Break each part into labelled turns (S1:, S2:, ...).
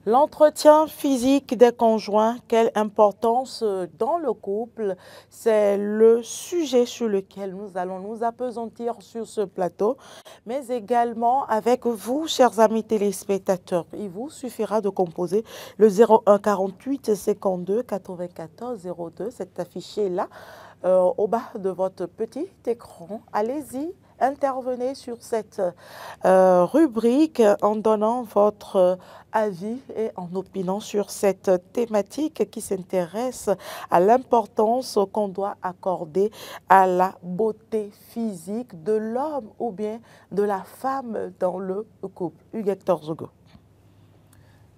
S1: L'entretien physique des conjoints, quelle importance dans le couple, c'est le sujet sur lequel nous allons nous appesantir sur ce plateau, mais également avec vous, chers amis téléspectateurs. Il vous suffira de composer le 01 48 52 94 02, c'est affiché là au bas de votre petit écran. Allez-y, intervenez sur cette rubrique en donnant votre avis et en opinant sur cette thématique qui s'intéresse à l'importance qu'on doit accorder à la beauté physique de l'homme ou bien de la femme dans le couple. Hugues-Hector Zogo.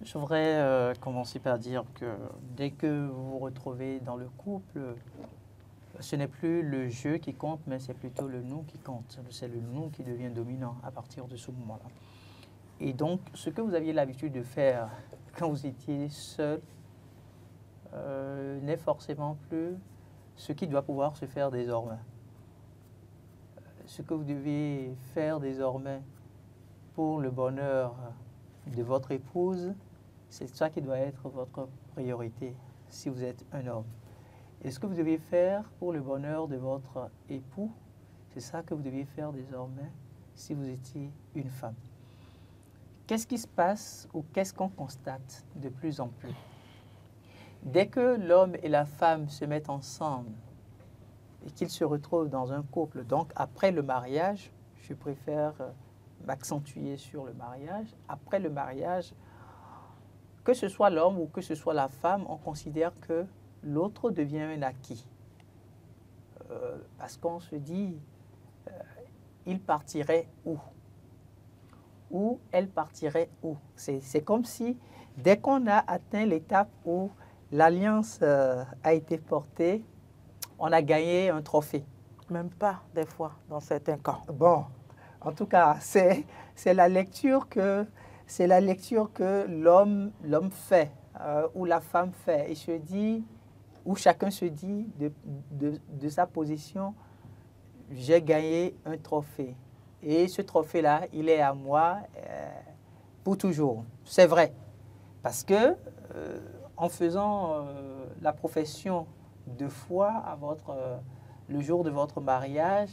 S2: Je voudrais commencer par dire que dès que vous vous retrouvez dans le couple, ce n'est plus le jeu qui compte, mais c'est plutôt le nous qui compte. C'est le nous qui devient dominant à partir de ce moment-là. Et donc, ce que vous aviez l'habitude de faire quand vous étiez seul n'est forcément plus ce qui doit pouvoir se faire désormais. Ce que vous devez faire désormais pour le bonheur de votre épouse, c'est ça qui doit être votre priorité si vous êtes un homme. Et ce que vous devez faire pour le bonheur de votre époux, c'est ça que vous devez faire désormais si vous étiez une femme. Qu'est-ce qui se passe ou qu'est-ce qu'on constate de plus en plus? Dès que l'homme et la femme se mettent ensemble et qu'ils se retrouvent dans un couple, donc après le mariage, je préfère m'accentuer sur le mariage, après le mariage, que ce soit l'homme ou que ce soit la femme, on considère que l'autre devient un acquis. Parce qu'on se dit, il partirait où? Ou elle partirait où? C'est comme si, dès qu'on a atteint l'étape où l'alliance a été portée, on a gagné un trophée.
S1: Même pas, des fois, dans certains cas.
S2: Bon, en tout cas, c'est la lecture que l'homme fait ou la femme fait. Et se dit, où chacun se dit de sa position, j'ai gagné un trophée. Et ce trophée-là, il est à moi pour toujours. C'est vrai. Parce que en faisant la profession de foi à le jour de votre mariage,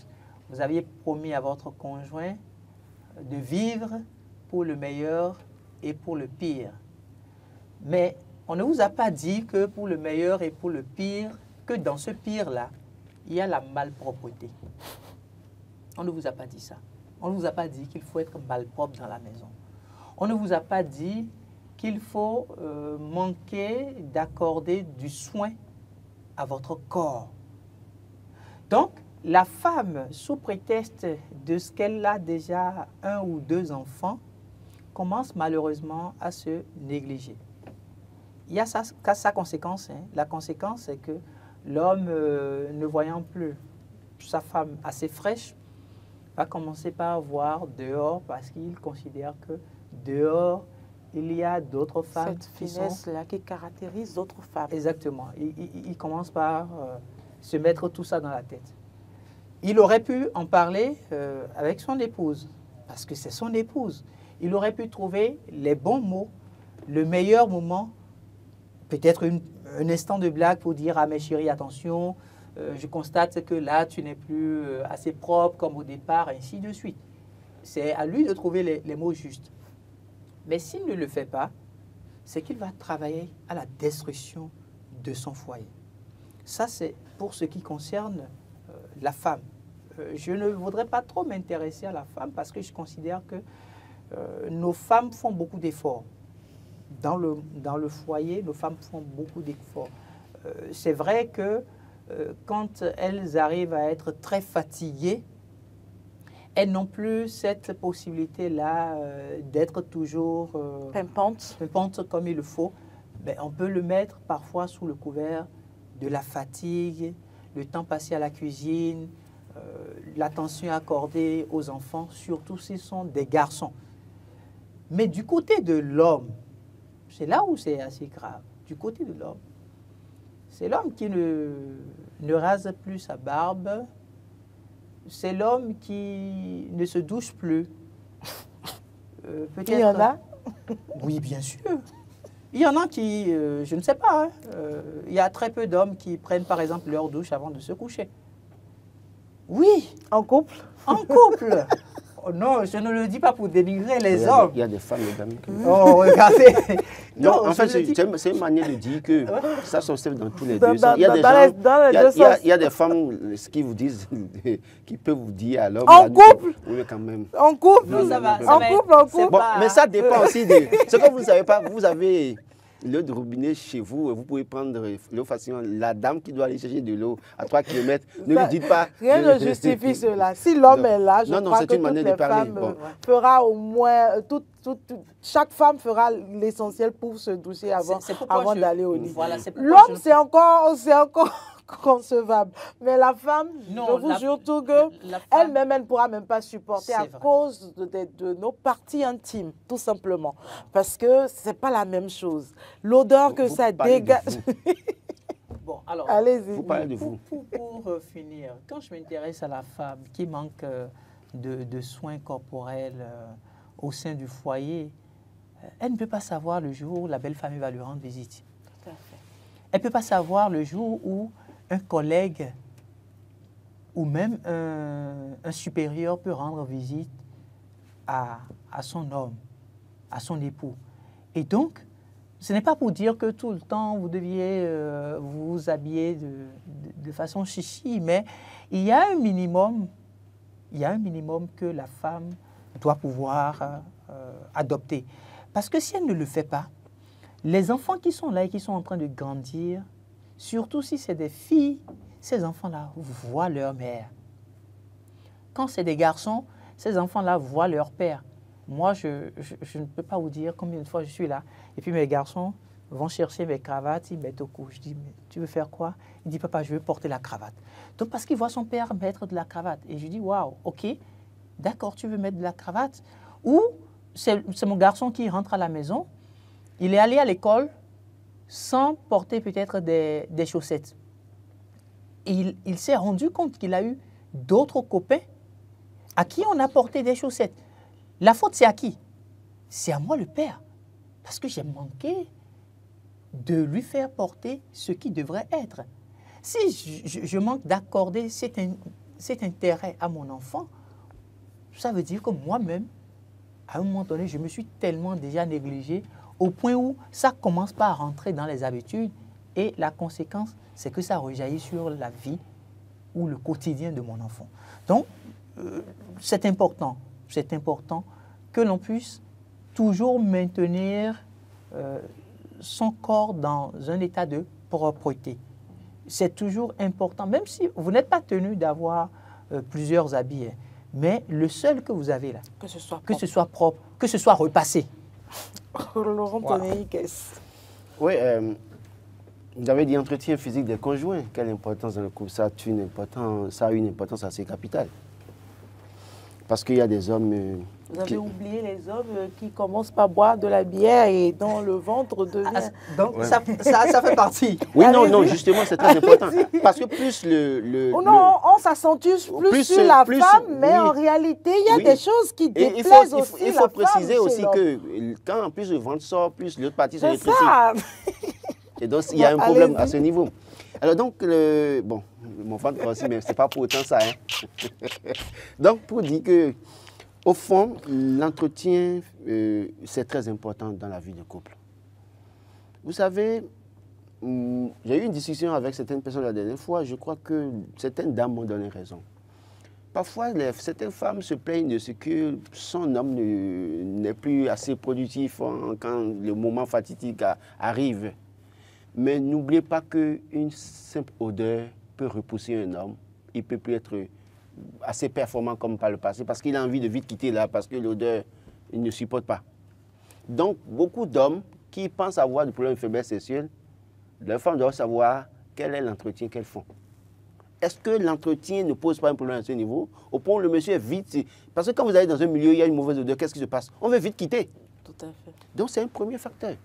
S2: vous aviez promis à votre conjoint de vivre pour le meilleur et pour le pire. Mais on ne vous a pas dit que pour le meilleur et pour le pire, que dans ce pire-là, il y a la malpropreté. On ne vous a pas dit ça. On ne vous a pas dit qu'il faut être malpropre dans la maison. On ne vous a pas dit qu'il faut manquer d'accorder du soin à votre corps. Donc, la femme, sous prétexte de ce qu'elle a déjà un ou deux enfants, commence malheureusement à se négliger. Il y a sa conséquence. Hein. La conséquence, c'est que l'homme, ne voyant plus sa femme assez fraîche, va commencer par voir dehors parce qu'il considère que dehors, il y a d'autres femmes.
S1: Cette finesse-là qui caractérise d'autres femmes.
S2: Exactement. Il commence par se mettre tout ça dans la tête. Il aurait pu en parler avec son épouse, parce que c'est son épouse. Il aurait pu trouver les bons mots, le meilleur moment, peut-être un instant de blague pour dire « Ah, mes chéris, attention, je constate que là, tu n'es plus assez propre comme au départ, ainsi de suite. » C'est à lui de trouver les mots justes. Mais s'il ne le fait pas, c'est qu'il va travailler à la destruction de son foyer. Ça, c'est pour ce qui concerne la femme. Je ne voudrais pas trop m'intéresser à la femme parce que je considère que nos femmes font beaucoup d'efforts. Dans le foyer, nos femmes font beaucoup d'efforts. C'est vrai que quand elles arrivent à être très fatiguées, elles n'ont plus cette possibilité-là d'être toujours pimpante comme il le faut. Mais on peut le mettre parfois sous le couvert de la fatigue, le temps passé à la cuisine, l'attention accordée aux enfants, surtout s'ils sont des garçons. Mais du côté de l'homme, c'est là où c'est assez grave. Du côté de l'homme, c'est l'homme qui ne rase plus sa barbe, c'est l'homme qui ne se douche plus.
S1: Il y en a?
S2: Oui, bien sûr. Il y en a qui, je ne sais pas, hein, il y a très peu d'hommes qui prennent par exemple leur douche avant de se coucher. Oui,
S1: En couple?
S2: en couple. Oh non, je ne le dis pas pour dénigrer les hommes.
S3: Il y a des femmes, mesdames.
S2: Oh, regardez.
S3: Non, en fait,
S2: je le dis-
S3: c'est une manière de dire que ça s'observe dans tous les
S1: Dans-
S3: deux sens. Il y a
S1: dans-
S3: des
S1: dans
S3: gens,
S1: les- dans les deux sens.
S3: il y a des femmes ce qui vous disent, qui peuvent vous dire à l'homme.
S1: En
S3: la nuit,
S1: couple?
S3: Oui, mais quand même.
S1: En couple?
S2: Non, ça va,
S1: En couple, en
S2: c'est
S1: couple.
S3: Bon,
S2: pas-
S3: mais ça dépend aussi de... Ce que vous ne savez pas, vous avez l'eau de robinet chez vous, et vous pouvez prendre l'eau facilement. La dame qui doit aller chercher de l'eau à 3 km, ne lui dites pas...
S1: Rien ne justifie cela. Si l'homme
S3: Non.
S1: est là, je
S3: Non, non,
S1: crois
S3: c'est
S1: que
S3: une
S1: toutes
S3: manière
S1: les
S3: de parler.
S1: femmes
S3: Bon.
S1: fera au moins... chaque femme fera l'essentiel pour se doucher avant,
S2: C'est pourquoi
S1: avant
S2: je-
S1: d'aller au lit.
S2: Voilà, c'est pourquoi
S1: L'homme,
S2: je-
S1: c'est encore concevable. Mais la femme,
S2: Non,
S1: je vous
S2: la-
S1: jure tout que
S2: la femme-
S1: elle-même, elle ne pourra même pas supporter à
S2: C'est vrai.
S1: cause de nos parties intimes, tout simplement. Parce que ce n'est pas la même chose. L'odeur que
S3: Vous
S1: ça
S3: parlez de
S1: dégage...
S3: vous.
S2: Bon, alors,
S1: Allez-y.
S3: Vous parlez de vous.
S2: pour finir, quand je m'intéresse à la femme qui manque de soins corporels au sein du foyer, elle ne peut pas savoir le jour où la belle famille va lui rendre visite.
S1: Tout à fait.
S2: Elle ne peut pas savoir le jour où un collègue ou même un supérieur peut rendre visite à son homme, à son époux. Et donc, ce n'est pas pour dire que tout le temps vous deviez vous habiller de façon chichi, mais il y a un minimum que la femme doit pouvoir adopter. Parce que si elle ne le fait pas, les enfants qui sont là et qui sont en train de grandir, surtout si c'est des filles, ces enfants-là voient leur mère. Quand c'est des garçons, ces enfants-là voient leur père. Moi, je ne peux pas vous dire combien de fois je suis là. Et puis mes garçons vont chercher mes cravates, ils mettent au cou. Je dis, mais tu veux faire quoi? Il dit, papa, je veux porter la cravate. Donc, parce qu'il voit son père mettre de la cravate. Et je dis, waouh, ok, d'accord, tu veux mettre de la cravate? Ou c'est mon garçon qui rentre à la maison, il est allé à l'école sans porter peut-être des chaussettes. Et il s'est rendu compte qu'il a eu d'autres copains à qui on a porté des chaussettes. La faute, c'est à qui? C'est à moi, le père. Parce que j'ai manqué de lui faire porter ce qui devrait être. Si je manque d'accorder cet intérêt à mon enfant, ça veut dire que moi-même, à un moment donné, je me suis tellement déjà négligé au point où ça commence pas à rentrer dans les habitudes et la conséquence, c'est que ça rejaillit sur la vie ou le quotidien de mon enfant. Donc, c'est important que l'on puisse toujours maintenir son corps dans un état de propreté. C'est toujours important, même si vous n'êtes pas tenu d'avoir plusieurs habits, hein, mais le seul que vous avez là,
S1: Que ce soit
S2: que ce soit propre, que ce soit repassé.
S1: Laurent
S2: Voilà.
S1: Tonneikes.
S3: Oui, vous avez dit entretien physique des conjoints. Quelle importance dans le couple? Ça a une importance assez capitale. Parce qu'il y a des hommes...
S1: Vous avez oublié les hommes qui commencent par boire de la bière et dont le ventre devient...
S2: Donc,
S3: Ouais.
S2: ça fait partie.
S3: Oui, non,
S1: Allez-y.
S3: non, justement, c'est très important. Parce que plus le...
S1: Oh non, on s'accentue plus sur la
S3: plus-
S1: femme, mais
S3: oui.
S1: en réalité, il y a
S3: Oui.
S1: des choses qui
S3: Et
S1: déplaisent aussi
S3: il
S1: la
S3: faut
S1: femme
S3: préciser
S1: chez
S3: aussi
S1: l'homme.
S3: que quand en plus le ventre sort, plus l'autre partie se
S1: C'est
S3: rétrécit.
S1: ça.
S3: Et donc, il y a un
S1: Bon,
S3: problème
S1: allez-y.
S3: à ce niveau. Alors donc, bon, mon ventre aussi, mais ce n'est pas pour autant ça. Hein. Donc, pour dire que, au fond, l'entretien, c'est très important dans la vie de couple. Vous savez, j'ai eu une discussion avec certaines personnes la dernière fois. Je crois que certaines dames m'ont donné raison. Parfois, certaines femmes se plaignent de ce que son homme n'est plus assez productif quand le moment fatidique arrive. Mais n'oubliez pas qu'une simple odeur peut repousser un homme. Il ne peut plus être assez performant comme par le passé parce qu'il a envie de vite quitter là parce que l'odeur, il ne supporte pas. Donc, beaucoup d'hommes qui pensent avoir des problèmes de faiblesse sexuelle, leurs femmes doivent savoir quel est l'entretien qu'elles font. Est-ce que l'entretien ne pose pas un problème à ce niveau? Au point où le monsieur est vite... Parce que quand vous allez dans un milieu, il y a une mauvaise odeur, qu'est-ce qui se passe? On veut vite quitter.
S1: Tout à fait.
S3: Donc, c'est un premier facteur.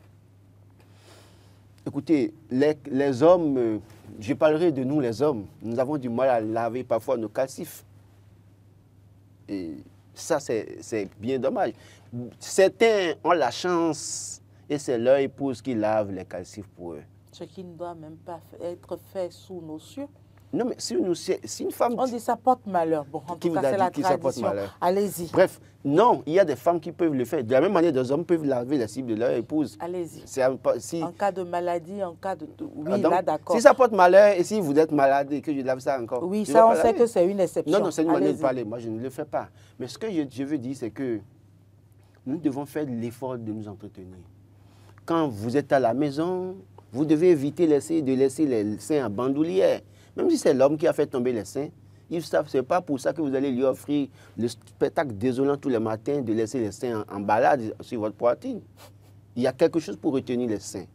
S3: Écoutez, les hommes, je parlerai de nous les hommes, nous avons du mal à laver parfois nos calcifs. Et ça, c'est bien dommage. Certains ont la chance et c'est leur épouse qui lave les calcifs pour eux.
S1: Ce qui ne doit même pas être fait sous nos cieux.
S3: Non, mais si une femme...
S1: On dit ça porte malheur. Bon, en
S3: Qui
S1: tout
S3: vous
S1: cas,
S3: a
S1: c'est
S3: dit
S1: la
S3: que ça porte
S1: tradition.
S3: malheur?
S1: Allez-y.
S3: Bref, non, il y a des femmes qui peuvent le faire. De la même manière, des hommes peuvent laver les cibles de leur épouse.
S1: Allez-y.
S3: Si,
S1: En cas de maladie, en cas de... Oui,
S3: donc,
S1: là, d'accord.
S3: si ça porte malheur et si vous êtes malade et que je lave ça encore.
S1: Oui,
S3: je
S1: ça,
S3: vais
S1: on
S3: pas
S1: sait
S3: laver.
S1: que c'est une exception.
S3: Non, c'est une manière de
S1: Allez-y.
S3: parler. Moi, je ne le fais pas. Mais ce que je veux dire, c'est que nous devons faire l'effort de nous entretenir. Quand vous êtes à la maison, vous devez éviter de laisser les seins en bandoulière. Même si c'est l'homme qui a fait tomber les seins, ce n'est pas pour ça que vous allez lui offrir le spectacle désolant tous les matins de laisser les seins en balade sur votre poitrine. Il y a quelque chose pour retenir les seins.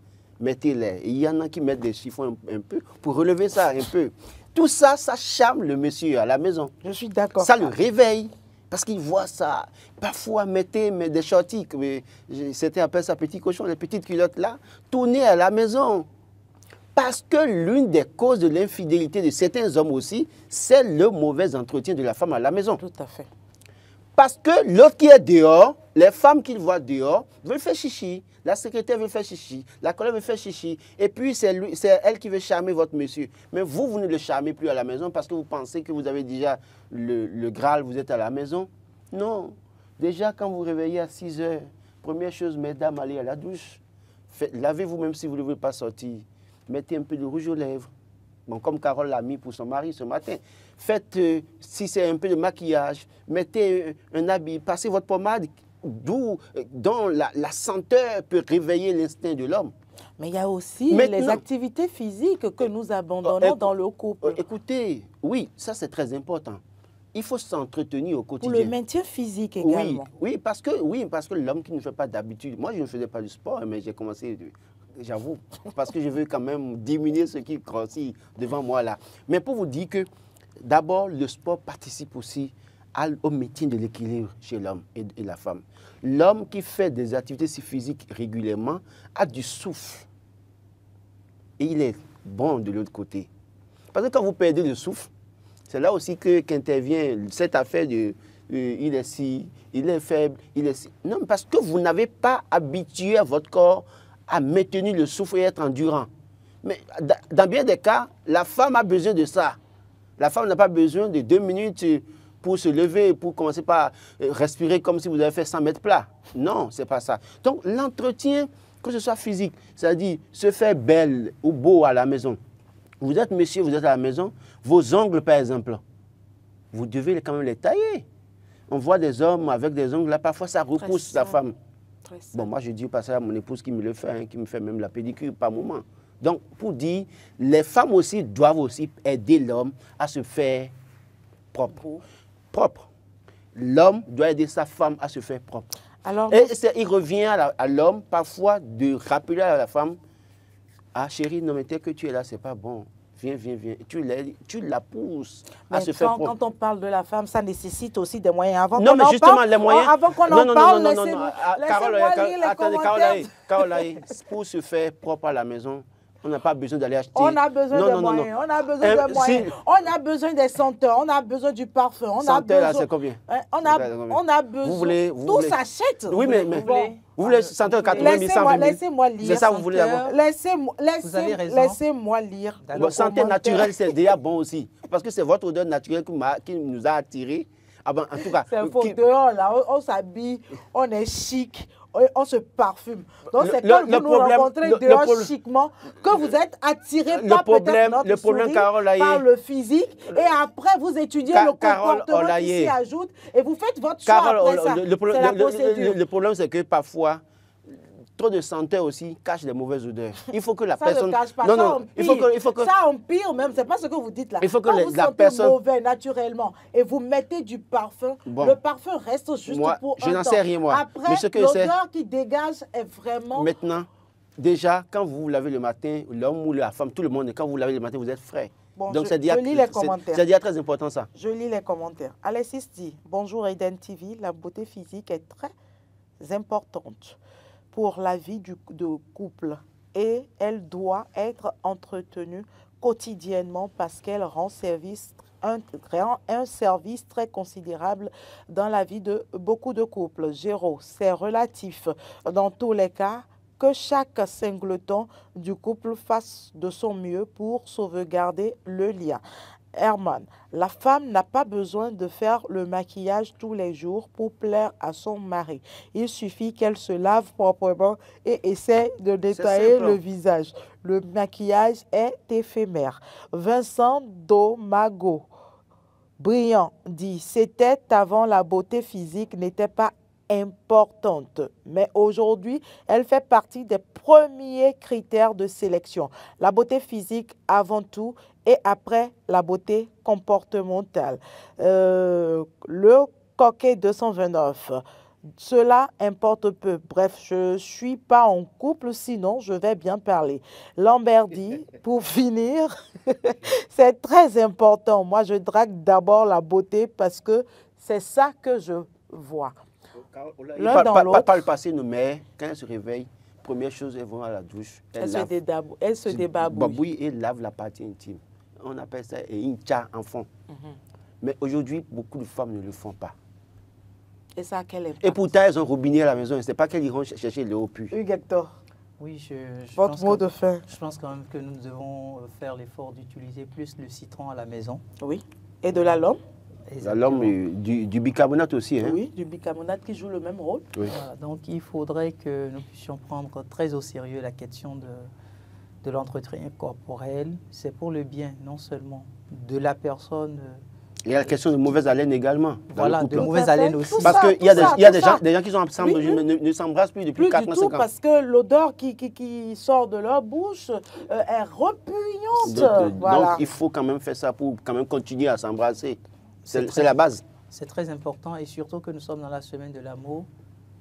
S3: Mettez-les. Il y en a qui mettent des chiffons un peu pour relever ça un peu. Tout ça, ça charme le monsieur à la maison.
S1: Je suis d'accord.
S3: Ça le réveille. Parce qu'il voit ça. Parfois, mettez des shorties, c'était appelé ça petit cochon, les petites culottes là, tournez à la maison. Parce que l'une des causes de l'infidélité de certains hommes aussi, c'est le mauvais entretien de la femme à la maison.
S1: Tout à fait.
S3: Parce que l'autre qui est dehors, les femmes qu'il voit dehors, veulent faire chichi. La secrétaire veut faire chichi, la collègue veut faire chichi. Et puis, c'est elle qui veut charmer votre monsieur. Mais vous ne le charmez plus à la maison parce que vous pensez que vous avez déjà le Graal, vous êtes à la maison. Non. Déjà, quand vous vous réveillez à 6 heures, première chose, mesdames, allez à la douche. Lavez-vous même si vous ne voulez pas sortir. Mettez un peu de rouge aux lèvres. Bon, comme Carole l'a mis pour son mari ce matin. Faites, si c'est un peu de maquillage, mettez un habit, passez votre pommade, dont la senteur peut réveiller l'instinct de l'homme.
S1: Mais il y a aussi les activités physiques que nous abandonnons dans le couple.
S3: Écoutez, oui, ça c'est très important. Il faut s'entretenir au quotidien.
S1: Pour le maintien physique également.
S3: Oui, parce que l'homme qui ne fait pas d'habitude, moi je ne faisais pas du sport, mais j'ai commencé, j'avoue, parce que je veux quand même diminuer ce qui grossit devant moi là. Mais pour vous dire que d'abord, le sport participe aussi au maintien de l'équilibre chez l'homme et la femme. L'homme qui fait des activités physiques régulièrement a du souffle. Et il est bon de l'autre côté. Parce que quand vous perdez le souffle, c'est là aussi qu'intervient cette affaire de il est si, il est faible, il est si. Non, parce que vous n'avez pas habitué votre corps à maintenir le souffle et être endurant. Mais dans bien des cas, la femme a besoin de ça. La femme n'a pas besoin de 2 minutes pour se lever, pour commencer par respirer comme si vous avez fait 100 mètres plats. Non, ce n'est pas ça. Donc, l'entretien, que ce soit physique, c'est-à-dire se faire belle ou beau à la maison. Vous êtes monsieur, vous êtes à la maison, vos ongles, par exemple, vous devez quand même les tailler. On voit des hommes avec des ongles, là, parfois ça repousse la femme. Bon, moi, je dis pas ça à mon épouse qui me le fait, hein, qui me fait même la pédicure par moment. Donc, pour dire, les femmes aussi doivent aussi aider l'homme à se faire propre. L'homme doit aider sa femme à se faire propre. Alors, et il revient à l'homme parfois de rappeler à la femme, ah chérie, non mais tel que tu es là, c'est pas bon. Viens, viens, viens. Tu la pousses à se faire propre.
S1: Quand on parle de la femme, ça nécessite aussi des moyens. Avant
S3: non, mais justement, les moyens...
S1: Avant qu'on en parle, laissez-moi
S3: attendez, Carole, pour se faire propre à la maison, on n'a pas besoin d'aller acheter...
S1: On a besoin de moyens, on a besoin de moyens. On a besoin des senteurs, on a besoin du parfum.
S3: Senteur, là, c'est combien?
S1: On a besoin... Tout s'achète.
S3: Oui, mais... Vous voulez senteur 80 000, 120 000?
S1: Laissez-moi lire.
S3: C'est ça que vous voulez avoir?
S1: Laissez-moi lire.
S3: Bon, santé naturelle, c'est déjà bon aussi. Parce que c'est votre odeur naturelle qui nous a attirés. Ah ben, en tout cas...
S1: C'est un faux dehors, là. On s'habille, on est chic. On se parfume. Donc, c'est quand vous nous rencontrez dehors chiquement que vous êtes attiré par peut-être notre sourire, par le physique. Et après, vous étudiez le comportement qui s'y ajoute et vous faites votre choix après ça. C'est la procédure.
S3: Le problème, c'est que parfois, trop de senteur aussi cache les mauvaises odeurs. Il faut que la personne...
S1: Ça ne cache pas, ça empire même, c'est pas ce que vous dites là.
S3: Il faut que
S1: vous sentez mauvais naturellement et vous mettez du parfum, le parfum reste juste pour un temps.
S3: Je n'en sais rien, moi.
S1: Après, l'odeur qui dégage est vraiment...
S3: Maintenant, déjà, quand vous lavez le matin, l'homme ou la femme, tout le monde, quand vous lavez le matin, vous êtes frais.
S1: Bon, donc, je lis les commentaires.
S3: C'est déjà très important, ça.
S1: Je lis les commentaires. Alexis dit, bonjour Eden TV, la beauté physique est très importante pour la vie de couple et elle doit être entretenue quotidiennement parce qu'elle rend un service très considérable dans la vie de beaucoup de couples. Géraud, c'est relatif. Dans tous les cas, que chaque singleton du couple fasse de son mieux pour sauvegarder le lien. Herman, la femme n'a pas besoin de faire le maquillage tous les jours pour plaire à son mari. Il suffit qu'elle se lave proprement et essaie de nettoyer le visage. Le maquillage est éphémère. Vincent Domago, brillant, dit: c'était avant, la beauté physique n'était pas importante, mais aujourd'hui, elle fait partie des premiers critères de sélection. La beauté physique avant tout et après la beauté comportementale. Le coquet 229. Cela importe peu. Bref, je ne suis pas en couple, sinon je vais bien parler. Lambert dit, pour finir, c'est très important. Moi, je drague d'abord la beauté parce que c'est ça que je vois.
S3: Par le passé, nos mères, quand elles se réveillent, première chose, elles vont à la douche.
S1: Elles se débarbouillent
S3: et lavent la partie intime. On appelle ça une tcha enfant. Mais aujourd'hui, beaucoup de femmes ne le font pas.
S1: Et ça, quel impact?
S3: Et pourtant, elles ont un robinet à la maison. Ce n'est pas qu'elles iront chercher l'eau au puits.
S1: Hugues Hector.
S2: Oui,
S1: votre mot de fin.
S2: Je pense quand même que nous devons faire l'effort d'utiliser plus le citron à la maison.
S1: Oui. Et de l'alum.
S3: L'alum, du bicarbonate aussi. Hein?
S1: Oui, du bicarbonate qui joue le même rôle.
S3: Oui.
S2: Voilà, donc il faudrait que nous puissions prendre très au sérieux la question de l'entretien corporel. C'est pour le bien, non seulement de la personne.
S3: Il y a la question de mauvaise haleine également.
S2: Voilà, de mauvaise haleine aussi.
S3: Parce qu'il y a des gens qui sont ensemble, ne s'embrassent plus depuis 4 ans, 5 ans.
S1: Parce que l'odeur qui sort de leur bouche est repugnante.
S3: Donc il faut quand même faire ça pour quand même continuer à s'embrasser. C'est la base.
S2: C'est très important et surtout que nous sommes dans la semaine de l'amour.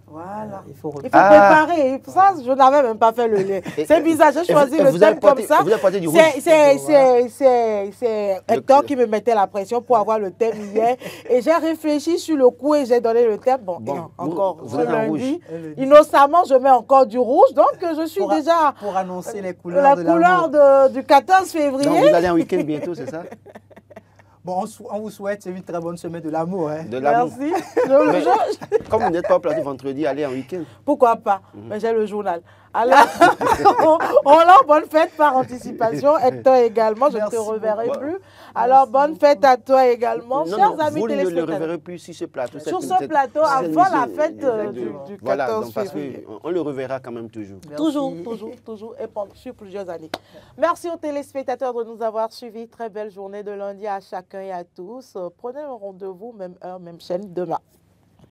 S1: Voilà.
S2: Il faut
S1: préparer. Pour ça, je n'avais même pas fait le lait. C'est bizarre, j'ai choisi le thème comme ça.
S3: Vous avez porté du rouge.
S1: C'est Hector qui me mettait la pression pour avoir le thème hier. Et j'ai réfléchi sur le coup et j'ai donné le thème. Bon, encore
S3: vous êtes en rouge.
S1: Innocemment, je mets encore du rouge. Donc, je suis déjà...
S2: Pour annoncer les couleurs de l'amour.
S1: La couleur du 14 février.
S3: Donc, vous allez en week-end bientôt, c'est ça?
S2: Bon, on vous souhaite une très bonne semaine de l'amour. Hein.
S1: Merci.
S3: Comme vous n'êtes pas au plateau vendredi, allez en week-end.
S1: Pourquoi pas? Mais j'ai le journal. Alors, Roland, bonne fête par anticipation. Hector également, je ne te reverrai plus. Alors, bonne fête à toi également. Chers amis téléspectateurs.
S3: Vous ne le reverrez plus sur ce plateau.
S1: Sur ce plateau, avant la fête du 14 février.
S3: On le reverra quand même toujours.
S1: Toujours, et sur plusieurs années. Merci aux téléspectateurs de nous avoir suivis. Très belle journée de lundi à chacun et à tous. Prenez un rendez-vous, même heure, même chaîne, demain.